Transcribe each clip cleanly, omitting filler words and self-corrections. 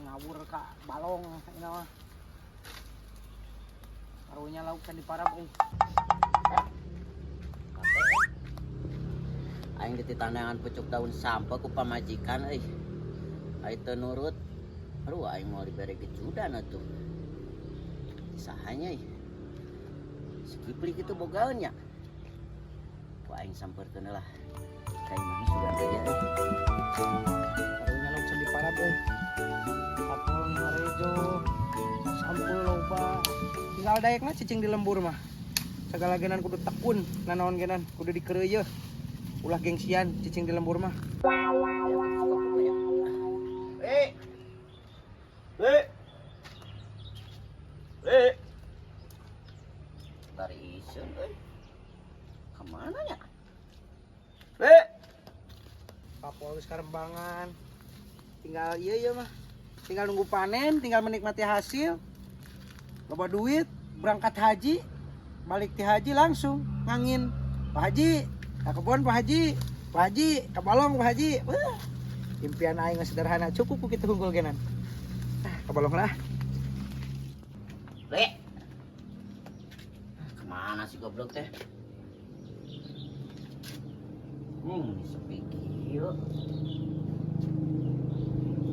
ngawur ka balong ina mah. Karunya lauk can diparab euy. Aing dititandangan pucuk daun sampah ku pamajikan euy. Ai teu nurut. Aduh aing mau dibere gejudan atuh. Sahanya euy. Sekipli kitu bogaeun nya. Ku aing sampeurkeun lah. Kayak mana sudah aja tuh. Karunya lauk can diparab euy. Apel ngarejo. Sampul loba. Tinggal daekna cicing di lembur mah. Segala genan kudu tekun, nanaon genan kudu dikereuyeun. Ulah gengsian cicing di lembur mah. Dari iseun euy. Kemana nya? Kapol geus karembangan. Tinggal ieu mah. Tinggal nunggu panen, tinggal menikmati hasil. Loba duit, berangkat haji, balik ti haji langsung ngangin. Pak Haji, ka kebon Pak Haji. Pak Haji, ka balong Pak Haji. Wah, impian aing sederhana, cukup ku kitu hunggul genan. Ka balong lah. Kemana sih goblok teh? Sepi kieu.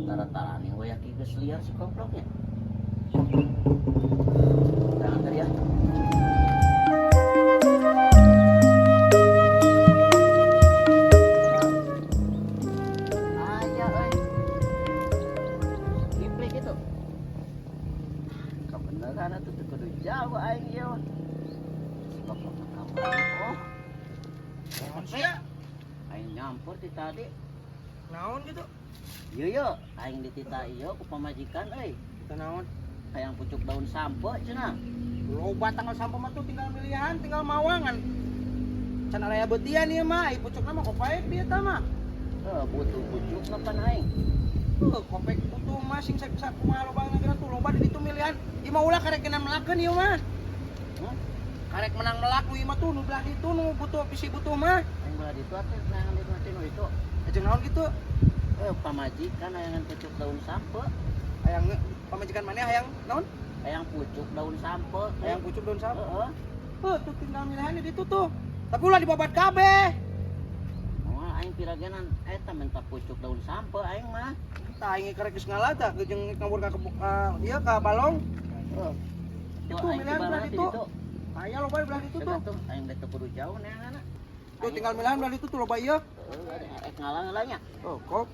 Tara-tarane we yaki geus liar si gobloknya. Jangan tadi ya. Aja euy. Kipli gitu. Kebeneran atuh teu kudu jauh aing ieu. Si goblok kamar. Oh. Naon sia? Aing nyampur ti tadi. Naon gitu? Ieu aing ditita ieu ku pamajikan euy. Kita naon? Hayang pucuk daun sampe cenah. Loba tanggal sampah mah tuh tinggal milihan, tinggal mawangan. Can area beutian ieu mah, ai pucukna mah kopaek dia tah mah. Butuh pucuk kapan aing? Kopek butuh mah sing sakumaha lobangna geuna tuh loba di ditu milihan. Ieu mah ulah karek kena melakeun ieu mah. Karek menang melak ieu mah tuh nu belah ditu nu butuh bisi butuh mah. Aing belah ditu atuh nangan ditu itu. Ajeung naon gitu? Pamajikan hayangan pucuk daun sampe. Hayang pamajikan maneh hayang naon? Hayang pucuk daun sampe. Hayang pucuk daun sampe. Heeh. Tuh tinggal milihan di ditu tuh. Tapi ulah dibabat kabeh. Moal aing piragenan eta minta pucuk daun sampe aing mah. Tah aing karek geus ngalata jeung ngawur ka ieu ka balong. Itu milihan belah ditu. Aya loba di belah ditu tuh. Aing teh kudu jauh neanganna. Tuh tinggal milihan belah ditu tuh loba ieu. Ek ngalang heula nya. Oh, kok.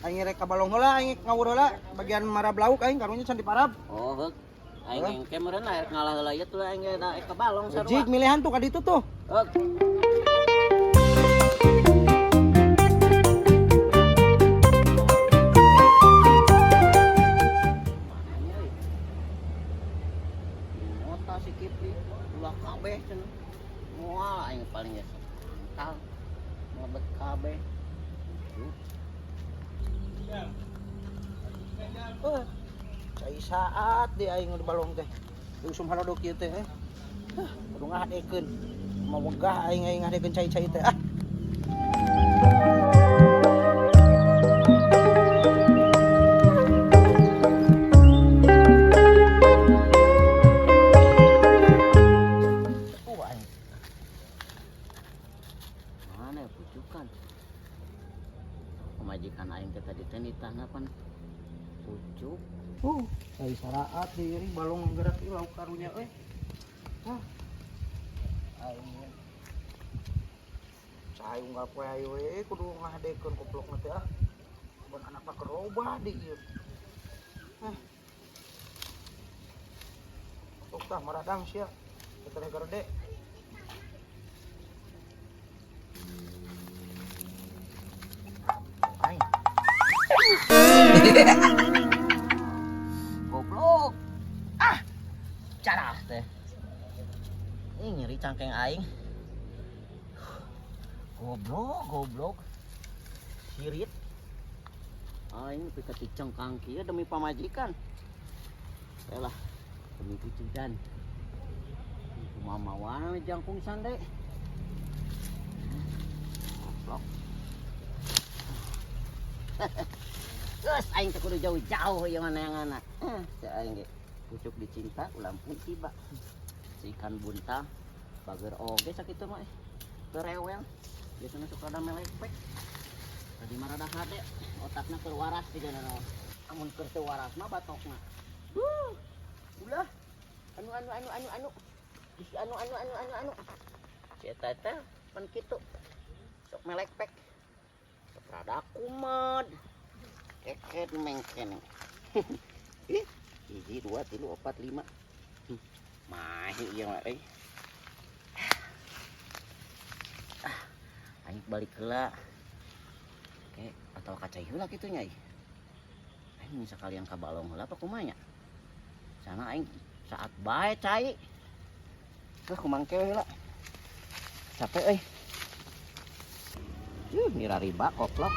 Aing rek ka balong heula, aing ngawur heula bagian marab lauk aing karunya can diparab. Oh, heuk. Aing engke meureun lah ek ngalang heula ieu tuh aing ek ka balong sarua. Jig milihan tuh ka ditu tuh. Heuk. Si Kipli ulah kabeh cenah. Moal aing paling ya mental. Ngebet kabeh. Cai saat di aing di balong teh. Usum halodok ieu teh. Kudu ngahadekeun. Mau wegah aing ngahadekeun cai-cai teh. Mana ya pucukan? Pemajikan aing teh tadi teh ditanggapan pucuk. Cai saraat di ieu balong gerak ieu lauk karunya euy. Aing cai unggal poe ayo we kudu ngahadekeun goblokna teh Ban anakna kerobah di ieu. Tok tah maradang sia. Kita gerde. Aing. Goblok. Cara teh. Ini nyeri cangkeng aing. Goblok. Sirit. Aing teu katiceng kang kieu demi pamajikan. Yalah, demi cucudan. Kumaha wana jangkung sande. Goblok. Geus aing teh kudu jauh-jauh ieu mana yang anak. Teh aing ge pucuk dicinta ulah pun tiba. Si ikan buntal bager oge sakitu mah. Teu rewel. Biasana suka ada melepek. Tadi marada hade otakna keur waras tiga naon. Amun keur teu waras mah batokna. Ulah. Anu. Ih anu. Si eta teh pan kitu. Sok melepek. Sok rada kumat. Keket mengken. Ih, 1 2 3 4 5. Mahi ieu mah euy. Aing balik heula. Oke, atau kacai heula kitu nya. Aing sekalian ka balong heula apa kumaha nya? Sana aing saat bae cai. Kumangke heula. Capek euy. Mira riba koplok.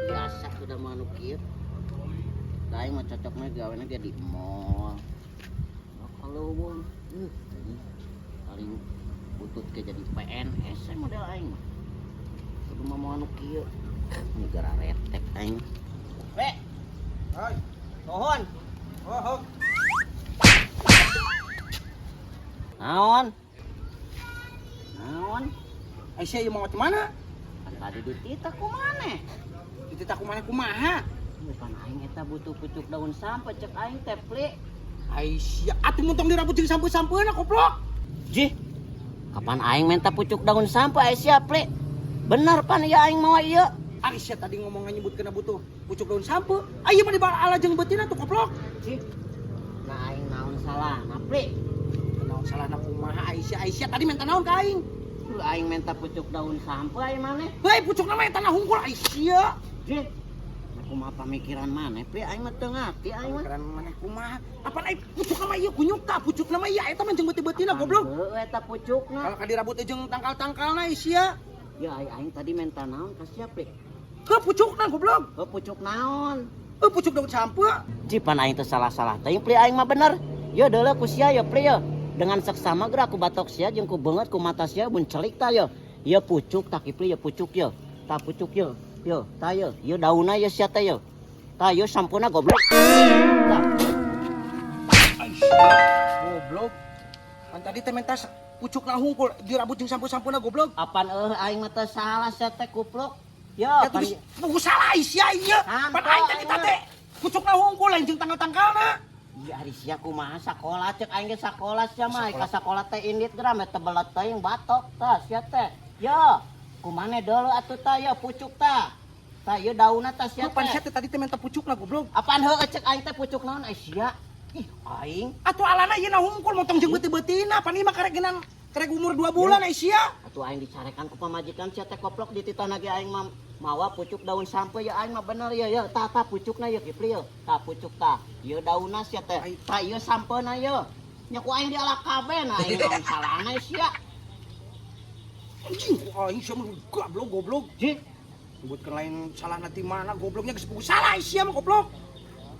Biasa sudah manuk kieu. Lain mah cocoknya gawena ge di mall. Kalau wong paling butut ke jadi PNS model aing mah. Kudu mah manuk kieu. Negara retek aing. Be. Hai. Nuhun. Oh. Naon? Aisyah ieu mau macam mana? Kan tadi dititah ku maneh. Dititah kumaha? Bukan aing eta butuh pucuk daun sampah cek aing teh, Pli. Aisyah, atuh muntong dirabut jeung sampeun-sampeunna goblok. Jih. Kapan aing minta pucuk daun sampah Aisyah, Pli? Bener pan ya aing mau ieu. Aisyah tadi ngomong nyebutkeun butuh pucuk daun sampeu. Aya mah dibala jeung beutina tuh goblok. Jih. Nah aing naon salah, nah, Pli? Naon salahna kumaha Aisyah tadi minta naon ka aing? Aing minta pucuk daun sampah aya maneh. Hei pucuk nama eta hungkul Aisyah. Jih. Kumaha pamikiran maneh, Pli? Aing mah teu ngarti aing mah. Pamikiran maneh kumaha? Apaan aing pucuk nama ieu kunyuk tah pucuk nama ieu eta mah jeung beuti-beutina goblok. Heuh eta pucukna. Kalau kadirabut jeung tangkal-tangkalna Aisyah. Ya aing tadi minta naon ka sia, Pli? Heuh pucukna goblok. Heuh pucuk naon? Pucuk daun sampeu. Jipan aing teh salah-salah teh, Pli aing mah bener. Yo deuleu ku sia yo, Pli yo. Dengan seksama geura ku batok sia jeung ku beungeut ku mata sia mun celik tah yo. Ieu pucuk tah Kipli yo pucuk yo. Tah pucuk yo. Yo, tah yo. Ieu daunna yo sia teh yo. Tah yo sampuna goblok. Tah. Aisyah goblok. Kan tadi teh minta pucukna hungkul dirabut jeung sampu-sampuna goblok. Apaan aing mah teh salah sia teh kupluk. Yo, Ya terus nu salah Aisyah ieu. Santai, Pan aing tadi teh pucukna hungkul lain jeung tangkal-tangkalna. Iya ari sia kumaha sakola cek aing ge sakola sia mah ka sakola teh indit geura meh teu belet teuing batok tah sia teh. Yo, kumane deuleu atuh tah yo pucuk tah. Tah ieu daunna tah sia Pan sia teh. teh tadi teh minta pucukna goblok. Apaan heueuh cek aing teh pucuk naon Aisyah? Ih, aing Atuh alana ieu na hungkul motong jeung beuti-beutina. Pan ieu mah karek umur 2 bulan Aisyah. atuh aing dicarekan ku pamajikan sia teh koplok dititana ge aing mah mawa pucuk daun sampeu ya aing mah bener ya tah pucukna ya Kipli ya tah pucuk tah ieu daunna sia teh tah ieu sampeuna ya nya ku aing dialak kabeh nah aing naon salahna sia Anjing, aing sia mah goblok. jih Sebutkeun lain salah nanti mana gobloknya geus pugu salah Aisyah mah goblok.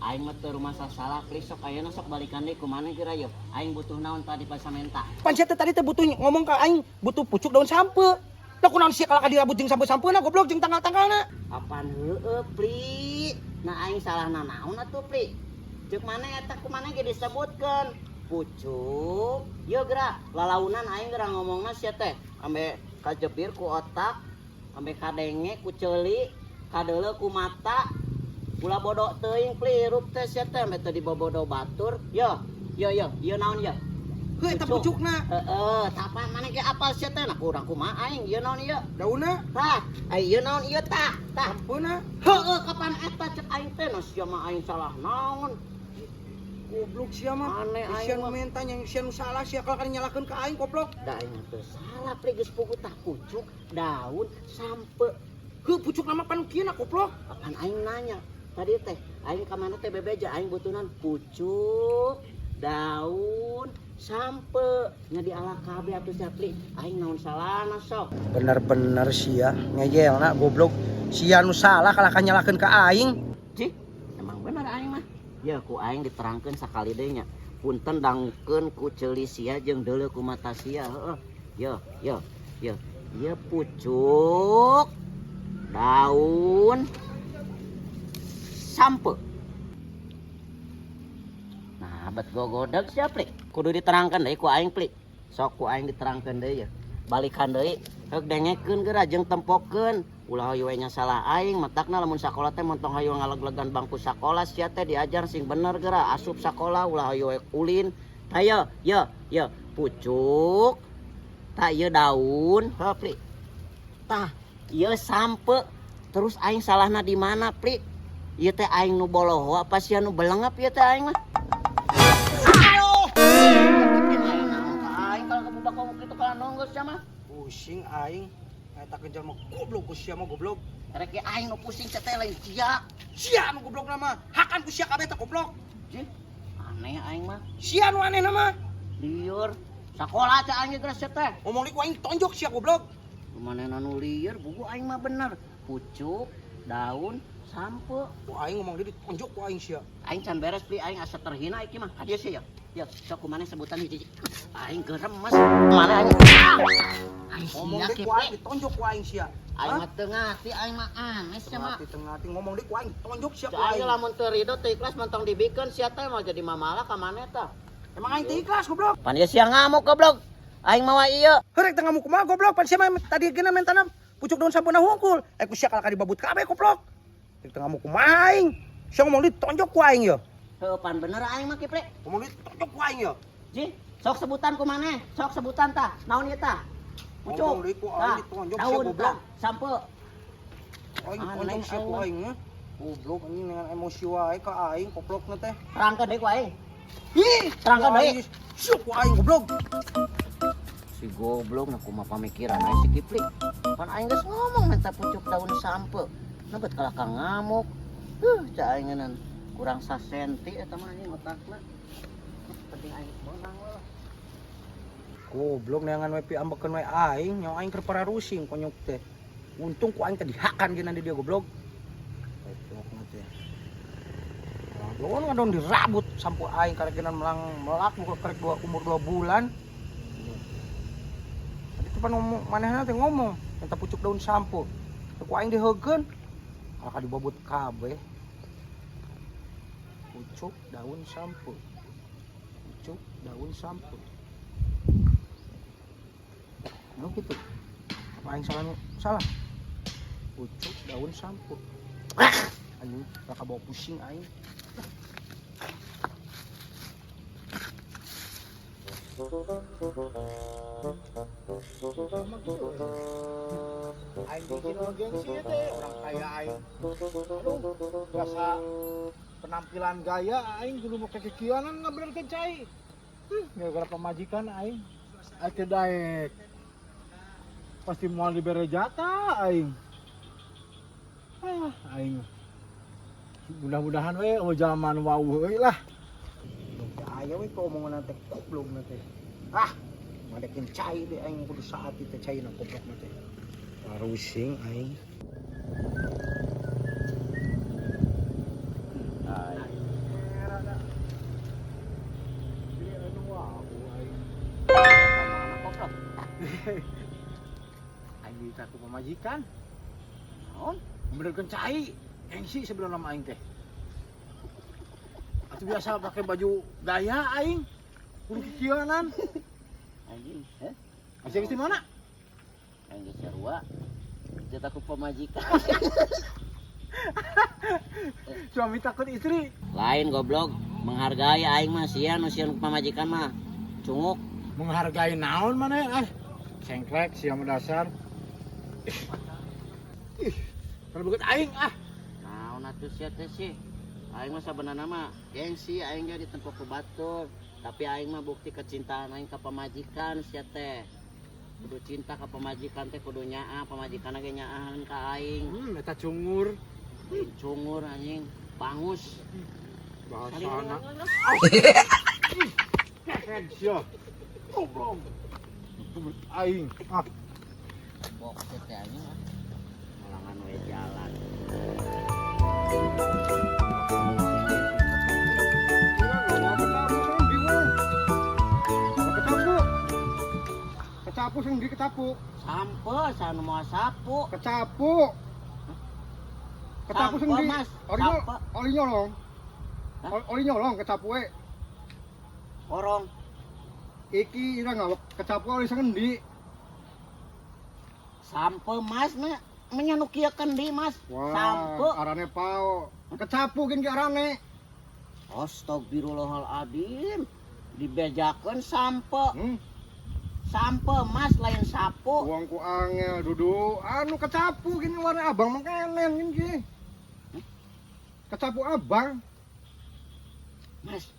aing mah teu rumah salah Pli sok ayeuna sok balikan deui kumaha geura ya aing butuh naon tadi pas samenta Pan sia teh tadi teh butuh ngomong ka aing butuh pucuk daun sampeu. Da kunaon sia kalau dirabut jeung sampeu-sampeuna goblok jeung tanggal-tanggalna. apaan heueuh Pli nah aing salahna naon atuh Pli ceuk maneh eta kumaha ge disebutkeun pucuk ieu geura lalaunan aing geura ngomongna sia teh ambe kajepir ku otak ambe kadenge ku ceuli kadeuleu ku mata ulah bodo teuing Pli hirup teh sia teh ambe teu dibobodo batur yo ieu naon ya Heuh eta pucukna. heeh tapan maneh ge apal sia teh nah kurang kumaha aing ieu naon ieu Daunna, tah ieu naon ieu tah sampeuna. heueuh kapan eta cek aing teh nah sia mah aing salah naon Goblok sia mah. Aneh aing Sia mah. nu minta yang sia nu salah sia kalau kan nyalakeun ka aing goblok. da aing teu salah Pli geus pugu tah pucuk daun sampe Heuh pucuk nama pan kieu na goblok. kapan aing nanya tadi teh aing ka mana teh bebeja aing butuhnan pucuk daun sampe nya dialak kabeh atuh sia Pli aing naon salahna sok Bener-bener sia ngeyelna goblok. Sia nu salah kalau kan nyalakeun ka aing. Cih, emang bener aing mah. Ya ku aing diterangkeun sakali deui nya. punten dangkeun ku ceuli sia jeung deuleu ku mata sia. Heeh. Yo. Ieu pucuk daun sampe. Nah, bet gogodeg sia plik. Kudu diterangkeun deui ku aing plik. Sok ku aing diterangkeun deui ya. Balikan deui, heuk dengekeun geura jeung tempokeun. Ulah hayu we nya salah aing, matakna lamun sakola teh montong hayu ngaleg-legan bangku sakola sia teh diajar sing bener geura asup sakola ulah hayu we ulin. Tah yo, pucuk. Tah ieu daun, heuh plik. Tah ieu sampe. Terus aing salahna di mana plik? Ieu teh aing nu boloho apa sia nu belengep ieu teh aing mah? Aduh. Aing kalau kebudak ngomong kitu kalau nongos sia mah. Pusing aing. Eta kejar mah goblok ku sia mah goblok. Rek ge aing nu pusing teh lain sia. Sia nu goblok nama. Hakan ku sia kabeh teh goblok. Jih, aneh aing mah. Sia nu aneh nama. Lieur. Sakola teh aing geus teh. Ngomong di ku aing tonjok sia goblok. Kumanehna nu lieur, buku aing mah bener. Pucuk, daun, sampe. Ku aing ngomong di tonjok ku aing sia. Aing can beres beli aing asa terhina iki mah. Hadiah sih ya. Ya, sok kumaneh sebutan hiji. Aing geremes. Mana aing? Aing Ngomong sia di ku aing ditonjok ku aing sia. Aing mah teu ngati, aing mah aneh sia mah. Tengah ngomong di ku aing tonjok sia ku Aing aing. lamun teu ridho teu ikhlas mentong dibikeun sia teh mah jadi mamala ka maneh tah. Emang aing teh ikhlas goblok. Pan ieu sia ngamuk goblok. Aing mawa ieu. Heurek teh ngamuk kumaha goblok pan sia mah tadi geuna men tanam pucuk daun sampuna hungkul. Ku sia kalaka dibabut kabeh goblok. Teh ngamuk kumaha aing. Sia ngomong di tonjok ku aing ya. Heuh pan bener aing mah kiple. Ngomong di tonjok ku aing ya. Ji, sok sebutan kumaneh. Sok sebutan tah. Naon ieu tah? Pucuk. Ngomong di ku aing ditonjok sia goblok. Sampe. Aing Aneh tonjok sia ku aing. aing mah. Goblok anjing dengan emosi wae ka aing goblokna teh. Terangkeun deui ku aing. Ih, Terangkeun deui. Sia ku aing goblok. Si goblok nah kumaha pamikiran aing si Kipli. Pan aing geus ngomong minta pucuk daun sampe. Nebet kalah ka ngamuk. Cak aing ngeunaan kurang sasenti eta mah anjing otakna. Penting aing menang lah. Goblok neangan we piambekeun we aing, nyawa aing keur pararusing konyok teh. Untung ku aing teh dihakan geuna di dia goblok. Goblokna teh. Lawan ngadon dirabut sampo aing karek geuna melang melak buka karek umur 2 bulan. Tadi tuh pan ngomong manehna teh ngomong minta pucuk daun sampo. Teu ku aing diheugeun. Kalaka dibabut kabeh. Pucuk daun sampo. Pucuk daun sampo. Oh gitu. Apa aing salah? Pucuk daun sampo. Anjing, raka bawa pusing aing. Aing bikin gengsi teh orang kaya aing. Aduh, biasa penampilan gaya aing dulu mau kekikianan ngabener kencai. Gara-gara pemajikan aing. Aing teh daek. Pasti mau dibere jatah aing. Aing. Mudah-mudahan we zaman wau euy lah. Aya we ka omongan teh goblok na teh. Ah, madekeun cai deh aing kudu saat teh cai na goblok na teh. Parusing aing. Aing ditaku pemajikan. Naon? Bener kencai. Gengsi sebelum nama aing teh. Atuh biasa pakai baju gaya aing. Kudu kikieunan. Anjing, Masih di mana? aing geus sarua. Jatah ku pamajikan. Suami takut istri. Lain goblok, menghargai aing mah sia nu sieun pamajikan mah. Cunguk. Menghargai naon mana? Sengklek siapa dasar. Kalau begitu aing Naon atuh sia teh sih? Aing mah sabenerna mah gengsi aing ge ditempo ku batur. Tapi aing mah bukti kecintaan aing ka pamajikan sia teh. Kudu cinta ka pamajikan teh kudu nyaah, pamajikan ge nyaahan ka aing. eta cungur. Aing cungur anjing, bangus. Bahasana. Sia. Goblok. Aing. Bok teh anjing mah. Malangan we jalan. Kira nggak apa-apa, bingung. kecapu sing di kecapu. Sampo sana mau sapu. Kecapu. Kecapu sing Sampo, di. Mas. Orinya Sampo. oli nyolong. Hah? Oli nyolong kecapuke. Orang Iki ira ngawek kecapu oli sing endi? sampo Mas nek menyanukiakan di Mas. Wah, Sampo. arane pao. Kecapu gini arane. Astagfirullahaladzim. Dibejakan sampo. Hmm, Sampo Mas lain sapu. uangku angel dudu. Anu kecapu gini warna abang mengkenen gini. Kecapu abang. Mas,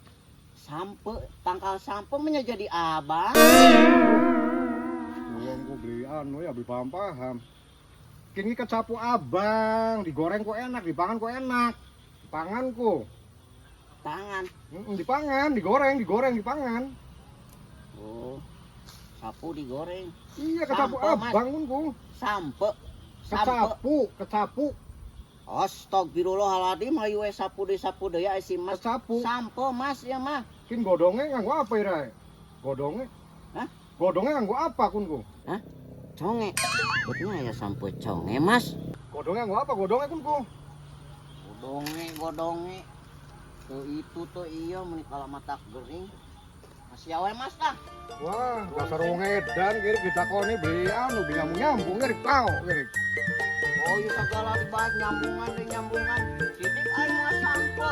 sampo tangkal sampo menjadi abang. Uangku beli anu ya beli paham-paham. Kini kecapu abang, digoreng kok enak, dipangan kok enak. Dipanganku. Tangan. Dipangan, digoreng, dipangan. Oh, sapu digoreng. Iya kecapu Sampo, Mas. abang kunku. Sampo. Sampo. Kecapu. Astagfirullahaladzim, ayo sapu deh ya si Mas. Kecapu. Sampo Mas ya mah. Kin godongnya nganggo apa ira? Godongnya? Hah? Godongnya nganggo apa kunku? Conge. Betnya ya sampo conge Mas. Godongnya nganggo apa? Godongnya kunku. Godonge. Tuh itu tuh iya menikala mata gering. Masih awe Mas lah. Wah, dasar wong edan kiri ditakoni beli anu beli nyambung kiri pao kiri. Oh iya segala dibahas nyambungan. Sidik ayo Mas sampo.